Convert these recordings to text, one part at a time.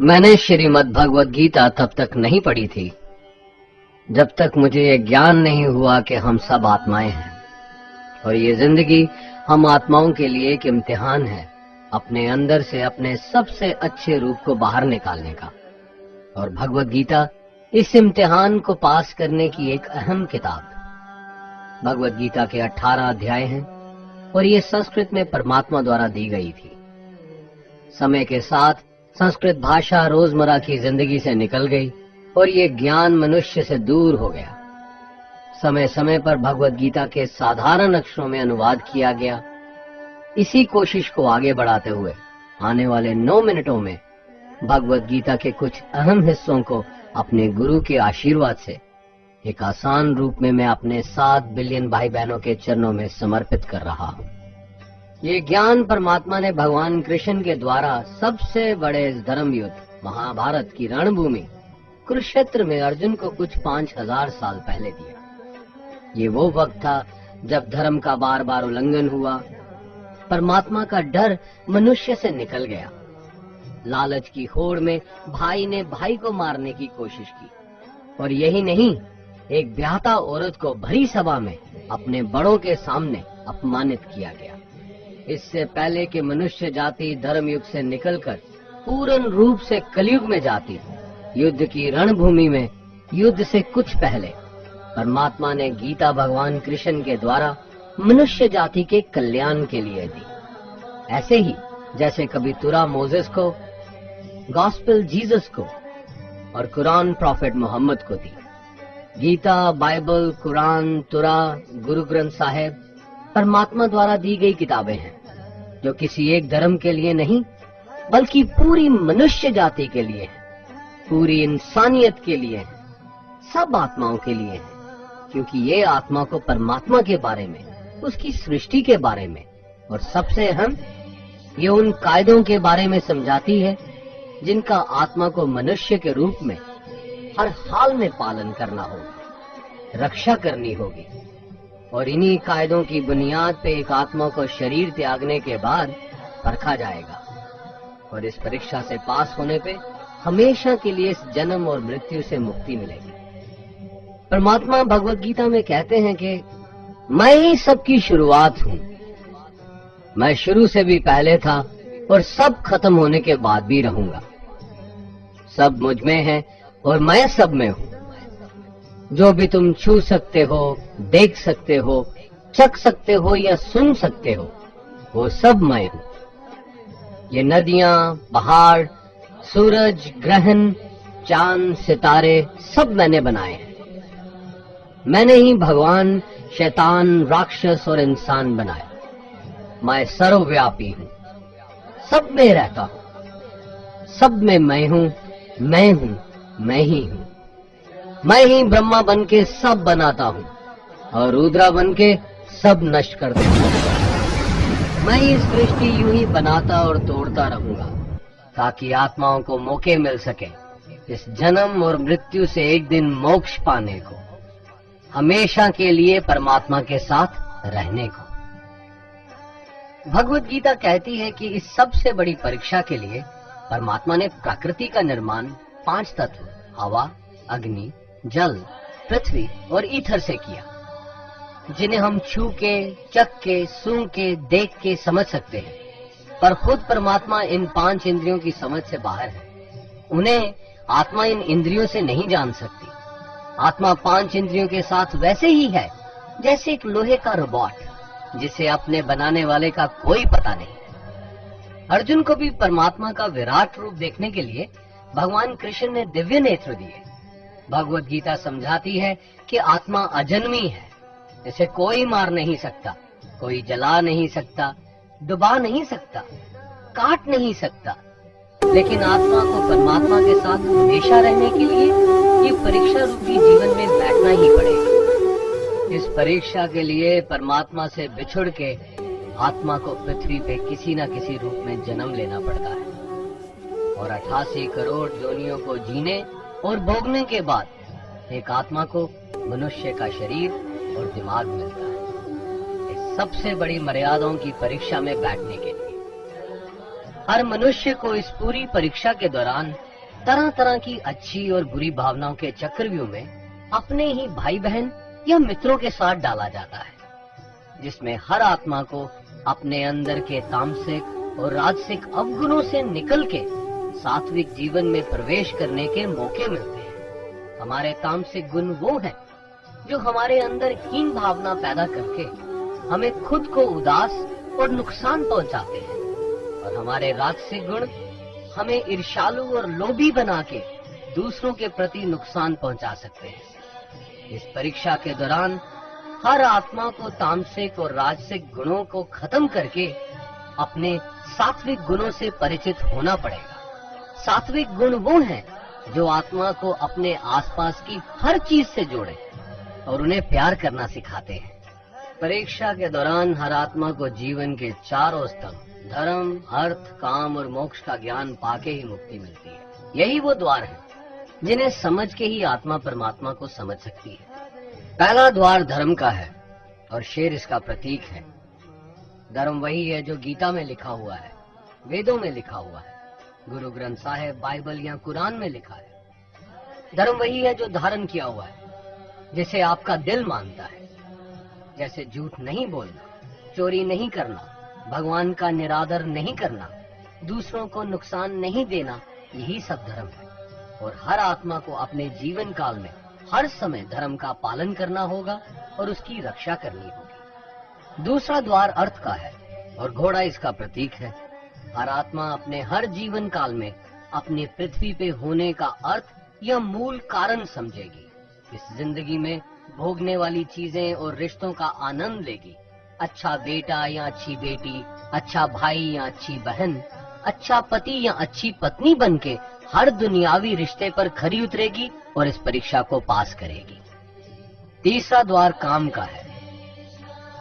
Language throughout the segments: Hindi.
मैंने श्रीमद् भगवद गीता तब तक नहीं पढ़ी थी जब तक मुझे ये ज्ञान नहीं हुआ कि हम सब आत्माएं हैं और ये जिंदगी हम आत्माओं के लिए एक इम्तिहान है अपने अंदर से अपने सबसे अच्छे रूप को बाहर निकालने का। और भगवद गीता इस इम्तिहान को पास करने की एक अहम किताब। भगवद गीता के 18 अध्याय हैं और ये संस्कृत में परमात्मा द्वारा दी गई थी। समय के साथ संस्कृत भाषा रोजमर्रा की जिंदगी से निकल गई और ये ज्ञान मनुष्य से दूर हो गया। समय समय पर भगवद गीता के साधारण अक्षरों में अनुवाद किया गया। इसी कोशिश को आगे बढ़ाते हुए आने वाले 9 मिनटों में भगवद गीता के कुछ अहम हिस्सों को अपने गुरु के आशीर्वाद से एक आसान रूप में मैं अपने 7 बिलियन भाई बहनों के चरणों में समर्पित कर रहा हूँ। ये ज्ञान परमात्मा ने भगवान कृष्ण के द्वारा सबसे बड़े इस धर्म युद्ध महाभारत की रणभूमि कुरुक्षेत्र में अर्जुन को कुछ 5000 साल पहले दिया। ये वो वक्त था जब धर्म का बार बार उल्लंघन हुआ, परमात्मा का डर मनुष्य से निकल गया। लालच की होड़ में भाई ने भाई को मारने की कोशिश की और यही नहीं, एक ब्याहता औरत को भरी सभा में अपने बड़ों के सामने अपमानित किया गया। इससे पहले कि मनुष्य जाति धर्म युग से निकलकर पूर्ण रूप से कलयुग में जाती, युद्ध की रणभूमि में युद्ध से कुछ पहले परमात्मा ने गीता भगवान कृष्ण के द्वारा मनुष्य जाति के कल्याण के लिए दी। ऐसे ही जैसे कभी तुरा मोसेस को, गॉस्पेल जीसस को और कुरान प्रॉफिट मोहम्मद को दी। गीता, बाइबल, कुरान, तुरा, गुरु ग्रंथ साहिब परमात्मा द्वारा दी गई किताबें हैं जो किसी एक धर्म के लिए नहीं बल्कि पूरी मनुष्य जाति के लिए है, पूरी इंसानियत के लिए है, सब आत्माओं के लिए है। क्योंकि ये आत्मा को परमात्मा के बारे में, उसकी सृष्टि के बारे में और सबसे अहम ये उन कायदों के बारे में समझाती है जिनका आत्मा को मनुष्य के रूप में हर हाल में पालन करना होगा, रक्षा करनी होगी। और इन्हीं कायदों की बुनियाद पे एक आत्मा को शरीर त्यागने के बाद परखा जाएगा और इस परीक्षा से पास होने पे हमेशा के लिए इस जन्म और मृत्यु से मुक्ति मिलेगी। परमात्मा भगवद गीता में कहते हैं कि मैं ही सबकी शुरुआत हूँ, मैं शुरू से भी पहले था और सब खत्म होने के बाद भी रहूंगा। सब मुझ में है और मैं सब में हूँ। जो भी तुम छू सकते हो, देख सकते हो, चख सकते हो या सुन सकते हो, वो सब मैं हूँ। ये नदियाँ, पहाड़, सूरज, ग्रहण, चांद, सितारे सब मैंने बनाए हैं। मैंने ही भगवान, शैतान, राक्षस और इंसान बनाया। मैं सर्वव्यापी हूँ, सब में रहता हूँ, सब में मैं हूँ, मैं ही हूँ। मैं ही ब्रह्मा बन के सब बनाता हूँ और रुद्रा बन के सब नष्ट कर देता हूँ। मैं इस सृष्टि यूं ही बनाता और तोड़ता रहूंगा ताकि आत्माओं को मौके मिल सके इस जन्म और मृत्यु से एक दिन मोक्ष पाने को, हमेशा के लिए परमात्मा के साथ रहने को। भगवद गीता कहती है कि इस सबसे बड़ी परीक्षा के लिए परमात्मा ने प्रकृति का निर्माण 5 तत्व हवा, अग्नि, जल, पृथ्वी और ईथर से किया, जिन्हें हम छू के, चख के, सूंघ के, देख के समझ सकते हैं। पर खुद परमात्मा इन 5 इंद्रियों की समझ से बाहर है। उन्हें आत्मा इन इंद्रियों से नहीं जान सकती। आत्मा 5 इंद्रियों के साथ वैसे ही है जैसे एक लोहे का रोबोट जिसे अपने बनाने वाले का कोई पता नहीं। अर्जुन को भी परमात्मा का विराट रूप देखने के लिए भगवान कृष्ण ने दिव्य नेत्र दिए। भगवद गीता समझाती है कि आत्मा अजन्मी है, इसे कोई मार नहीं सकता, कोई जला नहीं सकता, डुबा नहीं सकता, काट नहीं सकता। लेकिन आत्मा को परमात्मा के साथ हमेशा रहने के लिए ये परीक्षा रूपी जीवन में बैठना ही पड़ेगा। इस परीक्षा के लिए परमात्मा से बिछुड़ के आत्मा को पृथ्वी पे किसी न किसी रूप में जन्म लेना पड़ता है और 88 करोड़ योनियों को जीने और भोगने के बाद एक आत्मा को मनुष्य का शरीर और दिमाग मिलता है इस सबसे बड़ी मर्यादाओं की परीक्षा में बैठने के लिए। हर मनुष्य को इस पूरी परीक्षा के दौरान तरह तरह की अच्छी और बुरी भावनाओं के चक्रव्यूह में अपने ही भाई बहन या मित्रों के साथ डाला जाता है, जिसमें हर आत्मा को अपने अंदर के तामसिक और राजसिक अवगुणों से निकल के सात्विक जीवन में प्रवेश करने के मौके मिलते हैं। हमारे तामसिक गुण वो हैं जो हमारे अंदर हीन भावना पैदा करके हमें खुद को उदास और नुकसान पहुंचाते हैं, और हमारे राजसिक गुण हमें ईर्ष्यालु और लोभी बना के दूसरों के प्रति नुकसान पहुंचा सकते हैं। इस परीक्षा के दौरान हर आत्मा को तामसिक और राजसिक गुणों को खत्म करके अपने सात्विक गुणों से परिचित होना पड़ेगा। सात्विक गुण वो हैं जो आत्मा को अपने आसपास की हर चीज से जोड़े और उन्हें प्यार करना सिखाते हैं। परीक्षा के दौरान हर आत्मा को जीवन के चारों स्तंभ धर्म, अर्थ, काम और मोक्ष का ज्ञान पाके ही मुक्ति मिलती है। यही वो द्वार है जिन्हें समझ के ही आत्मा परमात्मा को समझ सकती है। पहला द्वार धर्म का है और शेर इसका प्रतीक है। धर्म वही है जो गीता में लिखा हुआ है, वेदों में लिखा हुआ है, गुरु ग्रंथ साहिब, बाइबल या कुरान में लिखा है। धर्म वही है जो धारण किया हुआ है, जिसे आपका दिल मानता है, जैसे झूठ नहीं बोलना, चोरी नहीं करना, भगवान का निरादर नहीं करना, दूसरों को नुकसान नहीं देना, यही सब धर्म है। और हर आत्मा को अपने जीवन काल में हर समय धर्म का पालन करना होगा और उसकी रक्षा करनी होगी। दूसरा द्वार अर्थ का है और घोड़ा इसका प्रतीक है। हर आत्मा अपने हर जीवन काल में अपने पृथ्वी पे होने का अर्थ या मूल कारण समझेगी। इस जिंदगी में भोगने वाली चीजें और रिश्तों का आनंद लेगी। अच्छा बेटा या अच्छी बेटी, अच्छा भाई या अच्छी बहन, अच्छा पति या अच्छी पत्नी बनके हर दुनियावी रिश्ते पर खरी उतरेगी और इस परीक्षा को पास करेगी। तीसरा द्वार काम का है।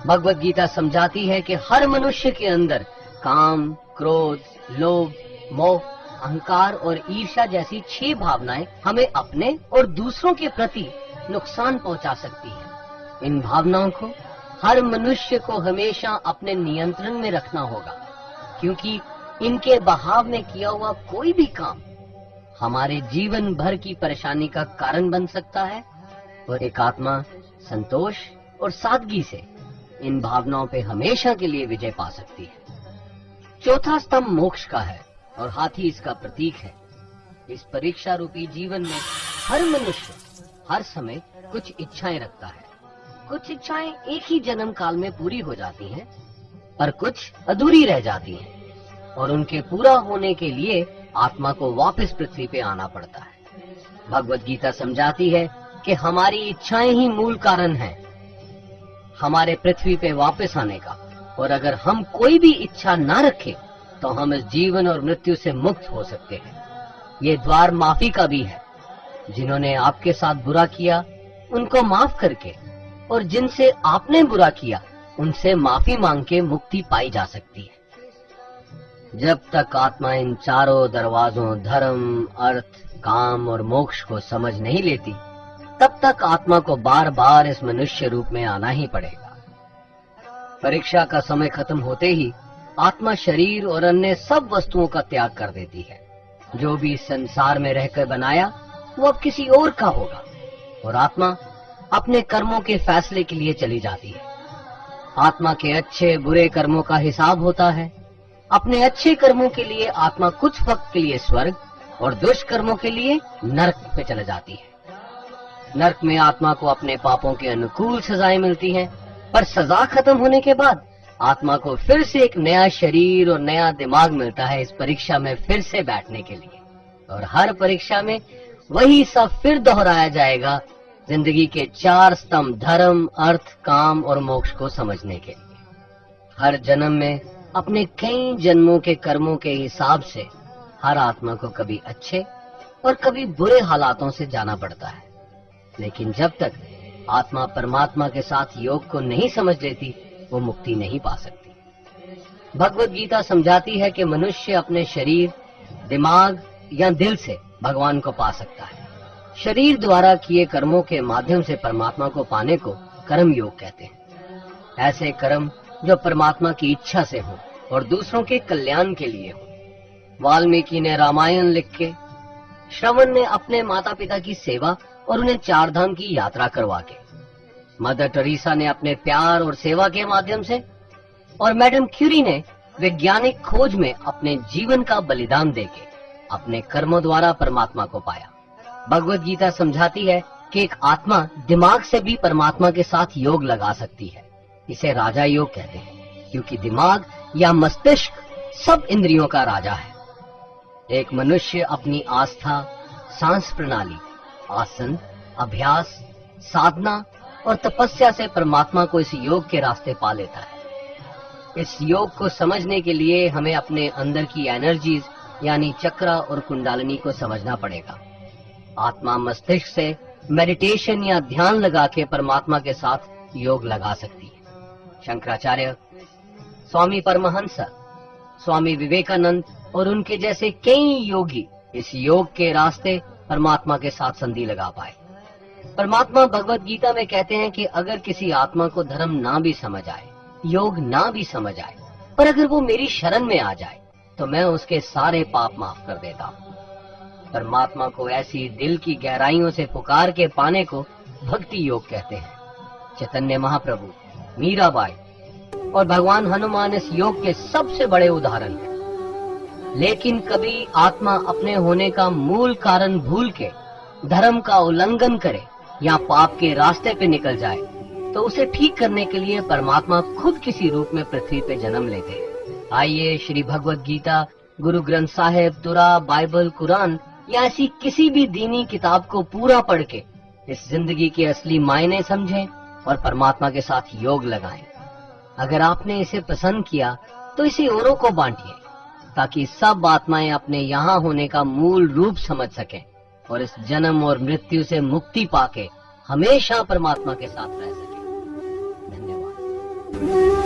भगवत गीता समझाती है कि हर मनुष्य के अंदर काम, क्रोध, लोभ, मोह, अहंकार और ईर्ष्या जैसी 6 भावनाएं हमें अपने और दूसरों के प्रति नुकसान पहुंचा सकती हैं। इन भावनाओं को हर मनुष्य को हमेशा अपने नियंत्रण में रखना होगा, क्योंकि इनके बहाव में किया हुआ कोई भी काम हमारे जीवन भर की परेशानी का कारण बन सकता है। और एक आत्मा संतोष और सादगी से इन भावनाओं पे हमेशा के लिए विजय पा सकती है। चौथा स्तंभ मोक्ष का है और हाथी इसका प्रतीक है। इस परीक्षा रूपी जीवन में हर मनुष्य हर समय कुछ इच्छाएं रखता है। कुछ इच्छाएं एक ही जन्म काल में पूरी हो जाती हैं, पर कुछ अधूरी रह जाती हैं और उनके पूरा होने के लिए आत्मा को वापस पृथ्वी पे आना पड़ता है। भगवत गीता समझाती है कि हमारी इच्छाएं ही मूल कारण हैं हमारे पृथ्वी पे वापस आने का, और अगर हम कोई भी इच्छा ना रखें तो हम इस जीवन और मृत्यु से मुक्त हो सकते हैं। ये द्वार माफी का भी है। जिन्होंने आपके साथ बुरा किया उनको माफ करके और जिनसे आपने बुरा किया उनसे माफी मांग के मुक्ति पाई जा सकती है। जब तक आत्मा इन चारों दरवाजों धर्म, अर्थ, काम और मोक्ष को समझ नहीं लेती, तब तक आत्मा को बार बार इस मनुष्य रूप में आना ही पड़ेगा। परीक्षा का समय खत्म होते ही आत्मा शरीर और अन्य सब वस्तुओं का त्याग कर देती है। जो भी इस संसार में रहकर बनाया वो अब किसी और का होगा, और आत्मा अपने कर्मों के फैसले के लिए चली जाती है। आत्मा के अच्छे बुरे कर्मों का हिसाब होता है। अपने अच्छे कर्मों के लिए आत्मा कुछ वक्त के लिए स्वर्ग और दुष्कर्मों के लिए नरक पे चले जाती है। नरक में आत्मा को अपने पापों के अनुकूल सजाएं मिलती हैं, पर सजा खत्म होने के बाद आत्मा को फिर से एक नया शरीर और नया दिमाग मिलता है इस परीक्षा में फिर से बैठने के लिए। और हर परीक्षा में वही सब फिर दोहराया जाएगा, जिंदगी के 4 स्तंभ धर्म, अर्थ, काम और मोक्ष को समझने के लिए। हर जन्म में अपने कई जन्मों के कर्मों के हिसाब से हर आत्मा को कभी अच्छे और कभी बुरे हालातों से जाना पड़ता है, लेकिन जब तक आत्मा परमात्मा के साथ योग को नहीं समझ लेती वो मुक्ति नहीं पा सकती। भगवत गीता समझाती है कि मनुष्य अपने शरीर, दिमाग या दिल से भगवान को पा सकता है। शरीर द्वारा किए कर्मों के माध्यम से परमात्मा को पाने को कर्म योग कहते हैं। ऐसे कर्म जो परमात्मा की इच्छा से हो और दूसरों के कल्याण के लिए हो। वाल्मीकि ने रामायण लिख के श्रवण ने अपने माता पिता की सेवा और उन्हें 4 धाम की यात्रा करवा के, मदर टेरेसा ने अपने प्यार और सेवा के माध्यम से, और मैडम क्यूरी ने वैज्ञानिक खोज में अपने जीवन का बलिदान देके अपने कर्मों द्वारा परमात्मा को पाया। भगवत गीता समझाती है कि एक आत्मा दिमाग से भी परमात्मा के साथ योग लगा सकती है। इसे राजा योग कहते हैं, क्योंकि दिमाग या मस्तिष्क सब इंद्रियों का राजा है। एक मनुष्य अपनी आस्था, सांस प्रणाली, आसन, अभ्यास, साधना और तपस्या से परमात्मा को इस योग के रास्ते पा लेता है। इस योग को समझने के लिए हमें अपने अंदर की एनर्जीज यानी चक्रा और कुंडालिनी को समझना पड़ेगा। आत्मा मस्तिष्क से मेडिटेशन या ध्यान लगा के परमात्मा के साथ योग लगा सकती है। शंकराचार्य, स्वामी परमहंस, स्वामी विवेकानंद और उनके जैसे कई योगी इस योग के रास्ते परमात्मा के साथ संधि लगा पाए। परमात्मा भगवत गीता में कहते हैं कि अगर किसी आत्मा को धर्म ना भी समझ आए, योग ना भी समझ आए, पर अगर वो मेरी शरण में आ जाए तो मैं उसके सारे पाप माफ कर देता हूँ। परमात्मा को ऐसी दिल की गहराइयों से पुकार के पाने को भक्ति योग कहते हैं। चैतन्य महाप्रभु, मीराबाई और भगवान हनुमान इस योग के सबसे बड़े उदाहरण हैं। लेकिन कभी आत्मा अपने होने का मूल कारण भूल के धर्म का उल्लंघन करे या पाप के रास्ते पे निकल जाए तो उसे ठीक करने के लिए परमात्मा खुद किसी रूप में पृथ्वी पे जन्म लेते हैं। आइए श्री भगवत गीता, गुरु ग्रंथ साहिब, तुरा, बाइबल, कुरान या ऐसी किसी भी दीनी किताब को पूरा पढ़ के इस जिंदगी के असली मायने समझें और परमात्मा के साथ योग लगाएं। अगर आपने इसे पसंद किया तो इसे औरों को बांटिए, ताकि सब आत्माएं अपने यहाँ होने का मूल रूप समझ सकें और इस जन्म और मृत्यु से मुक्ति पाके हमेशा परमात्मा के साथ रह सकें। धन्यवाद।